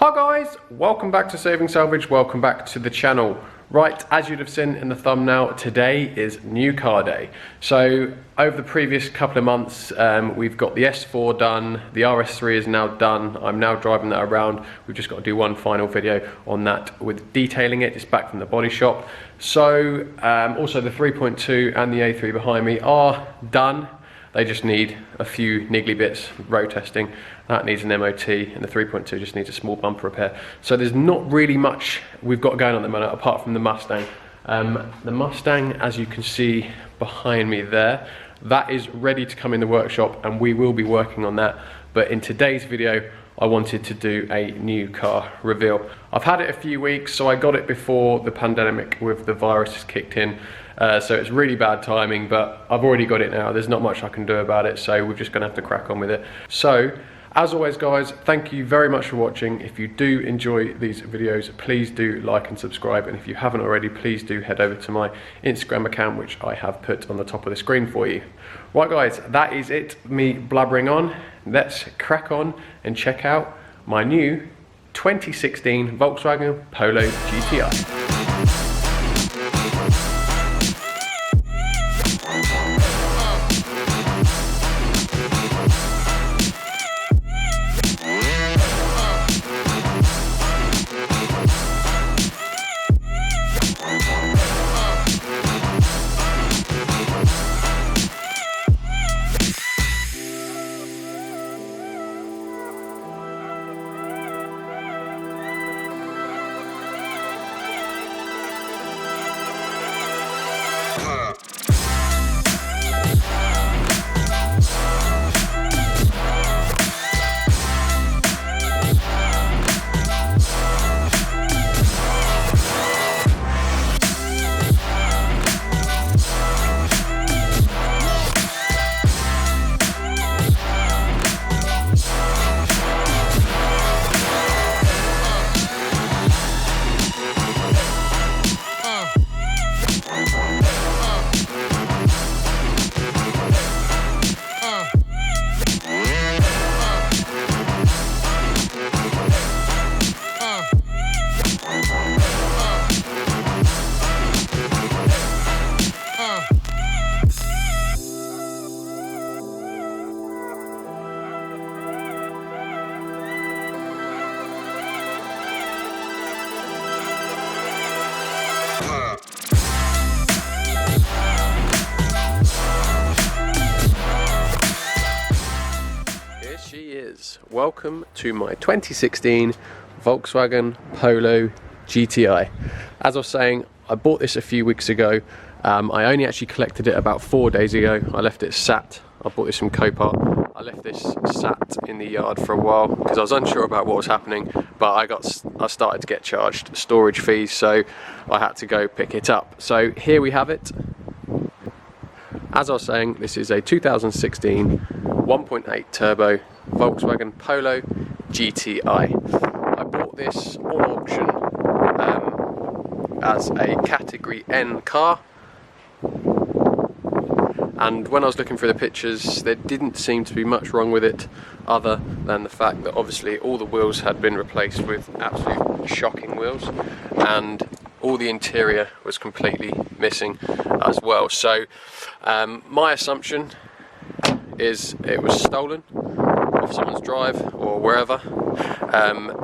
Hi guys, welcome back to Saving Salvage, welcome back to the channel. Right, as you'd have seen in the thumbnail, today is new car day. So over the previous couple of months, we've got the S4 done, the RS3 is now done. I'm now driving that around. We've just got to do one final video on that with detailing it. It's back from the body shop. So also the 3.2 and the A3 behind me are done. They just need a few niggly bits, road testing. That needs an MOT, and the 3.2 just needs a small bumper repair. So there's not really much we've got going on at the moment, apart from the Mustang. The Mustang, as you can see behind me there, that is ready to come in the workshop, and we will be working on that. But in today's video, I wanted to do a new car reveal. I've had it a few weeks, so I got it before the pandemic with the virus kicked in. So it's really bad timing, but I've already got it now. There's not much I can do about it, so we're just gonna have to crack on with it. So, as always guys, thank you very much for watching. If you do enjoy these videos, please do like and subscribe. And if you haven't already, please do head over to my Instagram account, which I have put on the top of the screen for you. Right guys, that is it, me blubbering on. Let's crack on and check out my new 2016 Volkswagen Polo GTi. Here she is. Welcome to my 2016 Volkswagen Polo GTi. As I was saying, I bought this a few weeks ago. I only actually collected it about 4 days ago. I left it sat. I bought this from Copart. I left this sat in the yard for a while because I was unsure about what was happening, but I started to get charged storage fees, so I had to go pick it up. So here we have it. As I was saying, this is a 2016 1.8 turbo Volkswagen Polo GTi. I bought this on auction as a category N car, and when I was looking through the pictures, there didn't seem to be much wrong with it other than the fact that obviously all the wheels had been replaced with absolute shocking wheels, and all the interior was completely missing as well. So my assumption is it was stolen off someone's drive or wherever.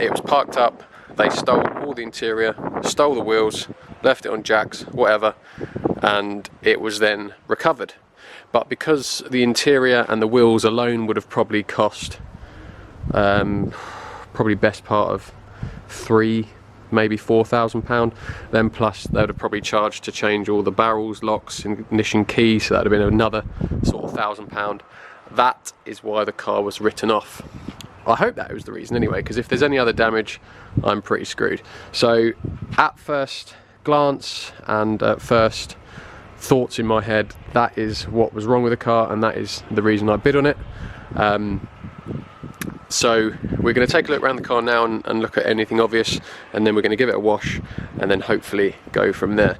It was parked up, they stole all the interior, stole the wheels, left it on jacks, whatever, and it was then recovered. But because the interior and the wheels alone would have probably cost probably best part of maybe £4,000, then plus they would have probably charged to change all the barrels, locks, ignition keys, so that would have been another sort of £1,000. That is why the car was written off. I hope that was the reason anyway, because if there's any other damage, I'm pretty screwed. So at first glance and at first thoughts in my head, that is what was wrong with the car, and that is the reason I bid on it. So we're going to take a look around the car now and look at anything obvious, and then we're going to give it a wash and then hopefully go from there.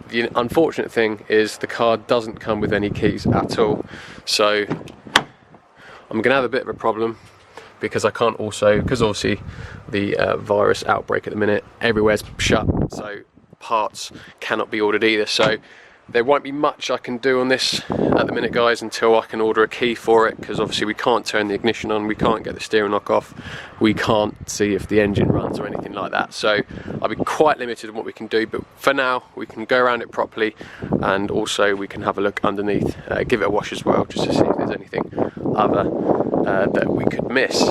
The unfortunate thing is the car doesn't come with any keys at all, so I'm going to have a bit of a problem because I can't also, because obviously the virus outbreak at the minute, everywhere's shut, so parts cannot be ordered either. So there won't be much I can do on this at the minute, guys, until I can order a key for it, because obviously we can't turn the ignition on, we can't get the steering lock off, we can't see if the engine runs or anything like that. So I'll be quite limited in what we can do, but for now we can go around it properly, and also we can have a look underneath, give it a wash as well, just to see if there's anything other that we could miss.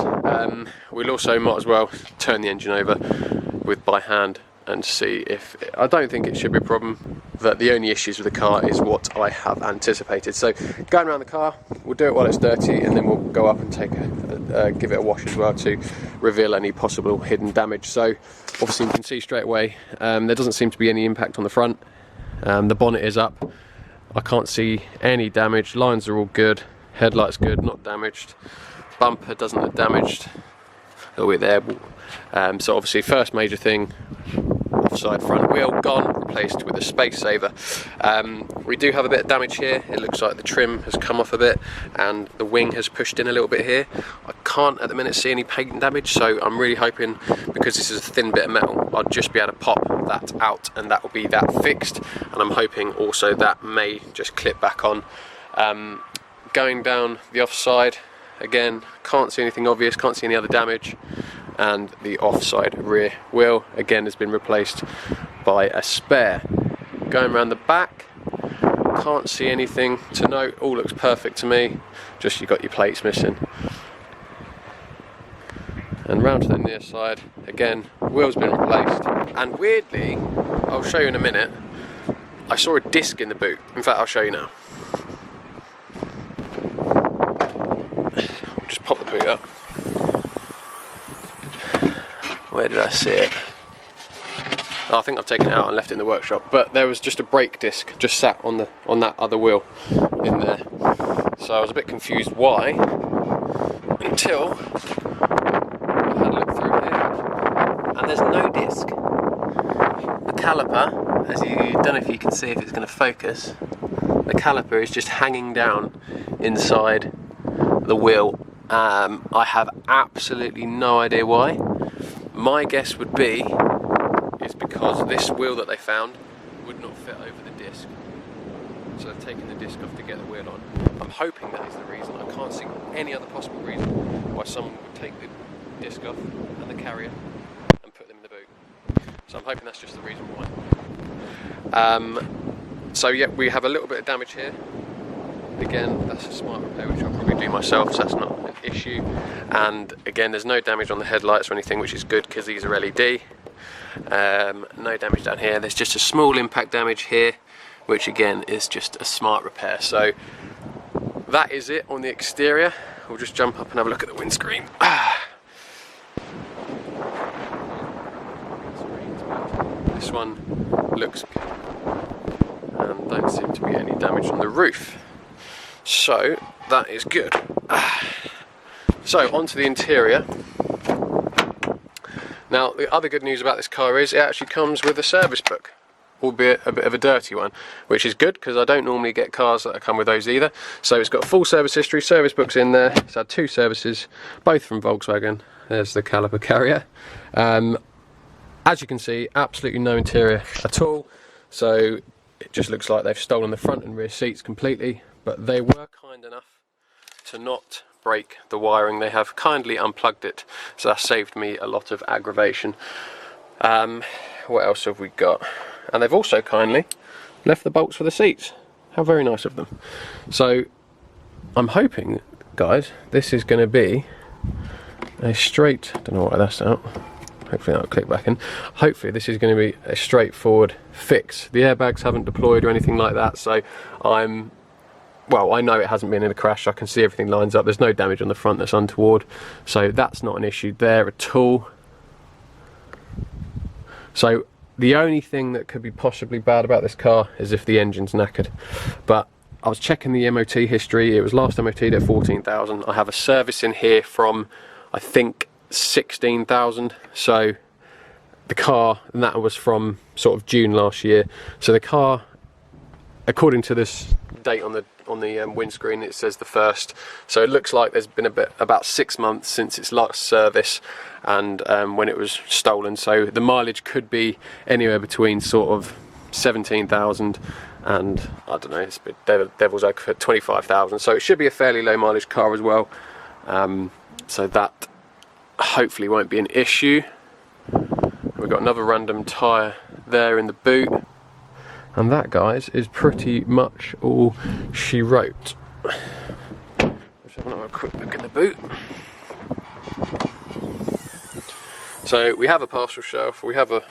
We'll also might as well turn the engine over by hand and see if, I don't think it should be a problem, that the only issues with the car is what I have anticipated. So going around the car, we'll do it while it's dirty, and then we'll go up and take give it a wash as well to reveal any possible hidden damage. So obviously you can see straight away there doesn't seem to be any impact on the front. The bonnet is up, I can't see any damage, lines are all good, headlights good, not damaged, bumper doesn't look damaged, oh we're there. So obviously first major thing, offside front wheel gone, replaced with a space saver. We do have a bit of damage here, it looks like the trim has come off a bit and the wing has pushed in a little bit here. I can't at the minute see any paint damage, so I'm really hoping, because this is a thin bit of metal, I'll just be able to pop that out and that will be that fixed, and I'm hoping also that may just clip back on. Going down the offside, again, can't see anything obvious, can't see any other damage, and the offside rear wheel again has been replaced by a spare. Going around the back, can't see anything to note, all looks perfect to me, just you've got your plates missing. And round to the near side, again, wheel's been replaced, and weirdly, I'll show you in a minute, I saw a disc in the boot. In fact, I'll show you now. I'll just pop the boot up. Where did I see it? Oh, I think I've taken it out and left it in the workshop, but there was just a brake disc just sat on that other wheel in there. So I was a bit confused why, until I had a look through here, and there's no disc. The caliper, as you don't know if you can see if it's going to focus, the caliper is just hanging down inside the wheel. I have absolutely no idea why. My guess would be is because this wheel that they found would not fit over the disc, so they've taken the disc off to get the wheel on. I'm hoping that is the reason. I can't see any other possible reason why someone would take the disc off and the carrier and put them in the boot. So I'm hoping that's just the reason why. So yeah, we have a little bit of damage here. Again, that's a smart repair which I'll probably do myself, so that's not an issue. And again, there's no damage on the headlights or anything, which is good because these are LED. No damage down here. There's just a small impact damage here, which again is just a smart repair. So that is it on the exterior. We'll just jump up and have a look at the windscreen. This one looks good, and don't seem to be any damage on the roof. So that is good. So onto the interior. Now the other good news about this car is it actually comes with a service book, albeit a bit of a dirty one, which is good because I don't normally get cars that come with those either. So it's got full service history, service books in there. It's had 2 services, both from Volkswagen. There's the caliper carrier. As you can see, absolutely no interior at all. So it just looks like they've stolen the front and rear seats completely. But they were kind enough to not break the wiring. They have kindly unplugged it, so that saved me a lot of aggravation. What else have we got? And they've also kindly left the bolts for the seats. How very nice of them. So I'm hoping, guys, this is going to be a straight, don't know why that's out, hopefully that'll click back in. Hopefully this is going to be a straightforward fix. The airbags haven't deployed or anything like that, so well, I know it hasn't been in a crash. I can see everything lines up. There's no damage on the front that's untoward, so that's not an issue there at all. So the only thing that could be possibly bad about this car is if the engine's knackered. But I was checking the MOT history. It was last MOT'd at 14,000. I have a service in here from, I think, 16,000. So the car, and that was from sort of June last year. So the car, according to this date on on the windscreen it says the 1st, so it looks like there's been about 6 months since its last service and when it was stolen, so the mileage could be anywhere between sort of 17,000 and I don't know, it's a bit devil's advocate, 25,000, so it should be a fairly low mileage car as well, so that hopefully won't be an issue. We've got another random tyre there in the boot, and that, guys, is pretty much all she wrote. Let's have another quick look in the boot. So we have a parcel shelf, we have a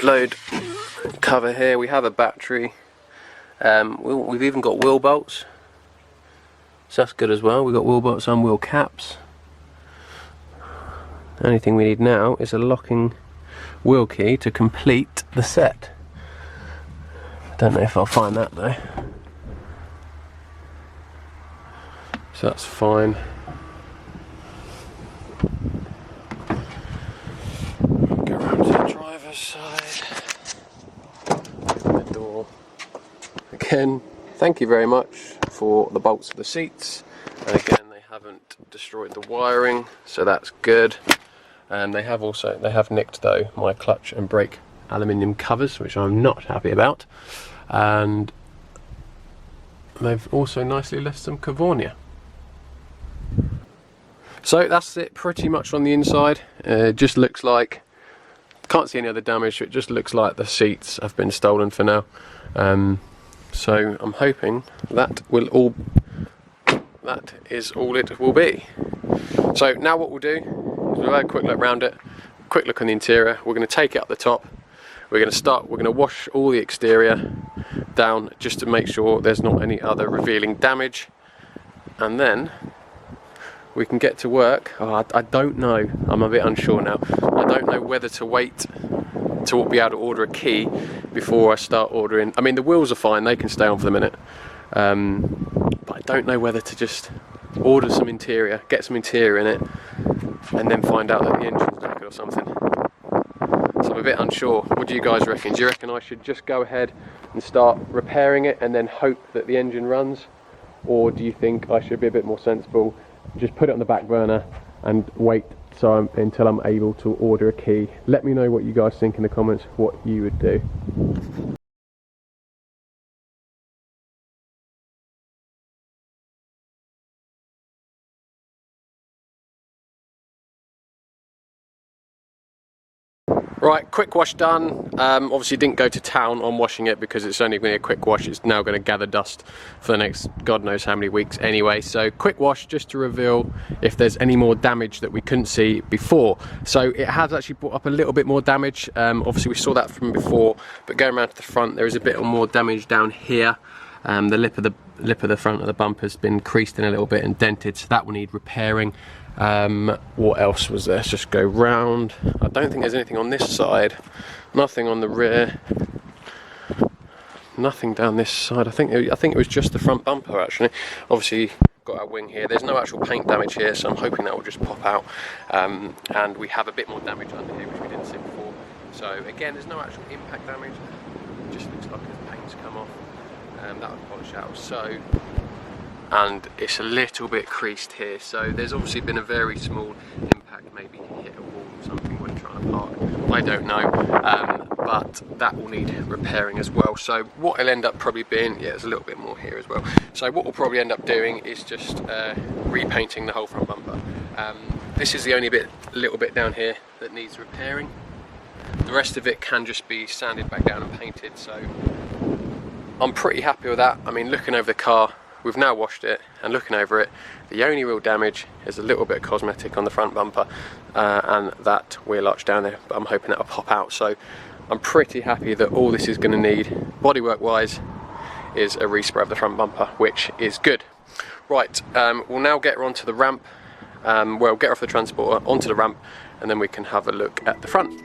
load cover here, we have a battery, we've even got wheel bolts, so that's good as well. We've got wheel bolts and wheel caps. The only thing we need now is a locking wheel key to complete the set. Don't know if I'll find that though. So that's fine. Go around to the driver's side. Open the door. Again, thank you very much for the bolts for the seats. And again, they haven't destroyed the wiring, so that's good. And they have nicked though my clutch and brake aluminium covers, which I'm not happy about, and they've also nicely left some Cavonia. So that's it pretty much on the inside. It just looks like, can't see any other damage, so it just looks like the seats have been stolen for now. So I'm hoping that is all it will be. So now what we'll do, we'll have a quick look around it, quick look on the interior. We're going to take it up the top. We're going to wash all the exterior down just to make sure there's not any other revealing damage, and then we can get to work. I don't know, I'm a bit unsure now. I don't know whether to wait to be able to order a key before I start ordering. I mean, the wheels are fine, they can stay on for the minute, but I don't know whether to just order some interior, get some interior in it, and then find out that the engine's knackered or something. So I'm a bit unsure. What do you guys reckon? Do you reckon I should just go ahead and start repairing it and then hope that the engine runs? Or do you think I should be a bit more sensible, just put it on the back burner and wait until I'm able to order a key? Let me know what you guys think in the comments, what you would do. Right, quick wash done. Obviously didn't go to town on washing it because it's only going to be a quick wash. It's now going to gather dust for the next God knows how many weeks anyway. So quick wash just to reveal if there's any more damage that we couldn't see before. So it has actually brought up a little bit more damage. Obviously we saw that from before, but going around to the front there is a bit more damage down here. The lip of the front of the bumper has been creased in a little bit and dented, so that will need repairing. What else was there? Let's just go round. I don't think there's anything on this side, nothing on the rear, nothing down this side. I think it was just the front bumper actually. Obviously got our wing here, there's no actual paint damage here, so I'm hoping that will just pop out, and we have a bit more damage under here which we didn't see before. So again, there's no actual impact damage, it just looks like the paint's come off, that would polish out. So, and it's a little bit creased here, so there's obviously been a very small impact, maybe hit a wall or something when trying to park, I don't know, but that will need repairing as well. So what it'll end up probably being, yeah, there's a little bit more here as well, so what we'll probably end up doing is just repainting the whole front bumper. This is the only little bit down here that needs repairing. The rest of it can just be sanded back down and painted, so I'm pretty happy with that. I mean, looking over the car, we've now washed it, and looking over it, the only real damage is a little bit of cosmetic on the front bumper and that wheel arch down there, but I'm hoping that'll pop out. So I'm pretty happy that all this is going to need, bodywork wise, is a respray of the front bumper, which is good. Right, we'll now get her onto the ramp, well, get her off the transporter onto the ramp, and then we can have a look at the front.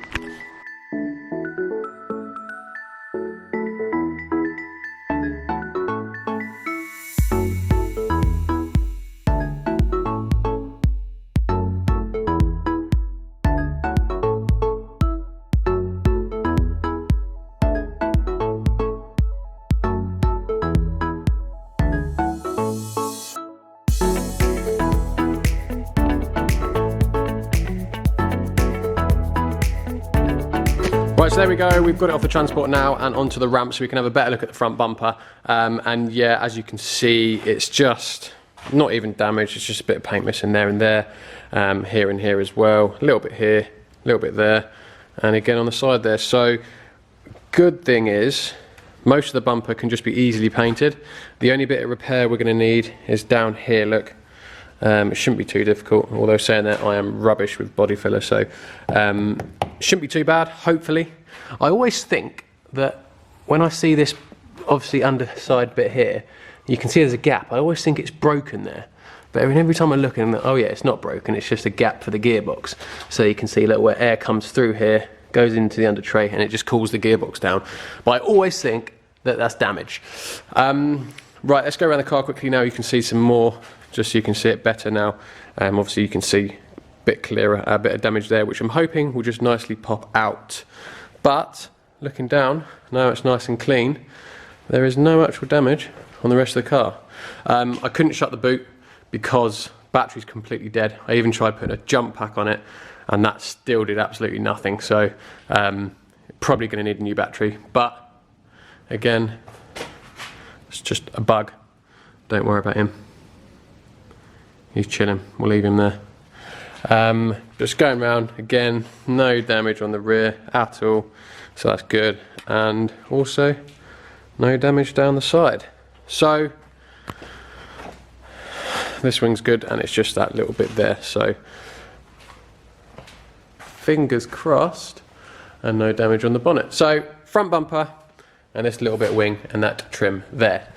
Right, so there we go, we've got it off the transport now and onto the ramp so we can have a better look at the front bumper. And yeah, as you can see, it's just not even damaged, it's just a bit of paint missing there and there, here and here as well, a little bit here, a little bit there, and again on the side there. So good thing is, most of the bumper can just be easily painted. The only bit of repair we're going to need is down here, look. It shouldn't be too difficult, although saying that I am rubbish with body filler, so shouldn't be too bad, hopefully. I always think that when I see this, obviously underside bit here, you can see there's a gap. I always think it's broken there. But every time I look and oh yeah, it's not broken, it's just a gap for the gearbox. So you can see, look, where air comes through here, goes into the under tray, and it just cools the gearbox down. But I always think that that's damage. Right, let's go around the car quickly now. You can see some more, just so you can see it better now. Obviously you can see a bit clearer, a bit of damage there, which I'm hoping will just nicely pop out. But looking down, now it's nice and clean, there is no actual damage on the rest of the car. I couldn't shut the boot because battery's completely dead. I even tried putting a jump pack on it and that still did absolutely nothing. So probably going to need a new battery, but again, it's just a bug. Don't worry about him. He's chilling, we'll leave him there. Just going round, again, no damage on the rear at all, so that's good. And also, no damage down the side. So, this wing's good, and it's just that little bit there, so fingers crossed, and no damage on the bonnet. So, front bumper, and this little bit of wing, and that trim there.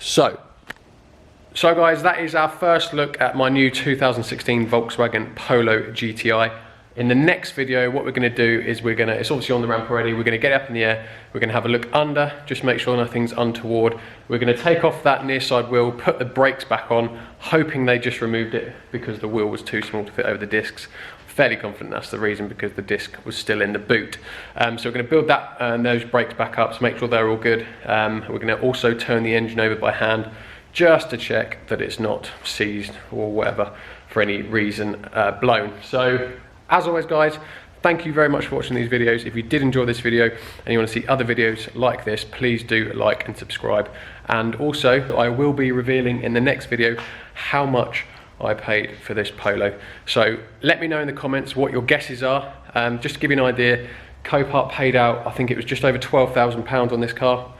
So guys, that is our first look at my new 2016 Volkswagen Polo GTi. In the next video, what we're going to do is it's obviously on the ramp already, we're going to get it up in the air, we're going to have a look under, just make sure nothing's untoward. We're going to take off that near side wheel, put the brakes back on, hoping they just removed it because the wheel was too small to fit over the discs. Fairly confident that's the reason, because the disc was still in the boot. So we're going to build that and those brakes back up to make sure they're all good. We're going to also turn the engine over by hand, just to check that it's not seized or whatever for any reason blown. So as always guys, thank you very much for watching these videos. If you did enjoy this video and you want to see other videos like this, please do like and subscribe. And also I will be revealing in the next video how much I paid for this Polo. So let me know in the comments what your guesses are. Just to give you an idea, Copart paid out, I think it was just over £12,000 on this car.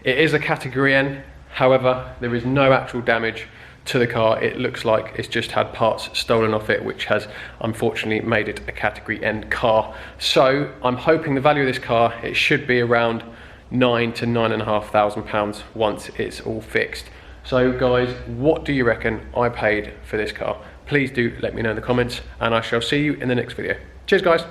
It is a category N, however, there is no actual damage to the car. It looks like it's just had parts stolen off it, which has unfortunately made it a category N car. So I'm hoping the value of this car, it should be around £9,000 to £9,500 once it's all fixed. So guys, what do you reckon I paid for this car? Please do let me know in the comments, and I shall see you in the next video. Cheers guys.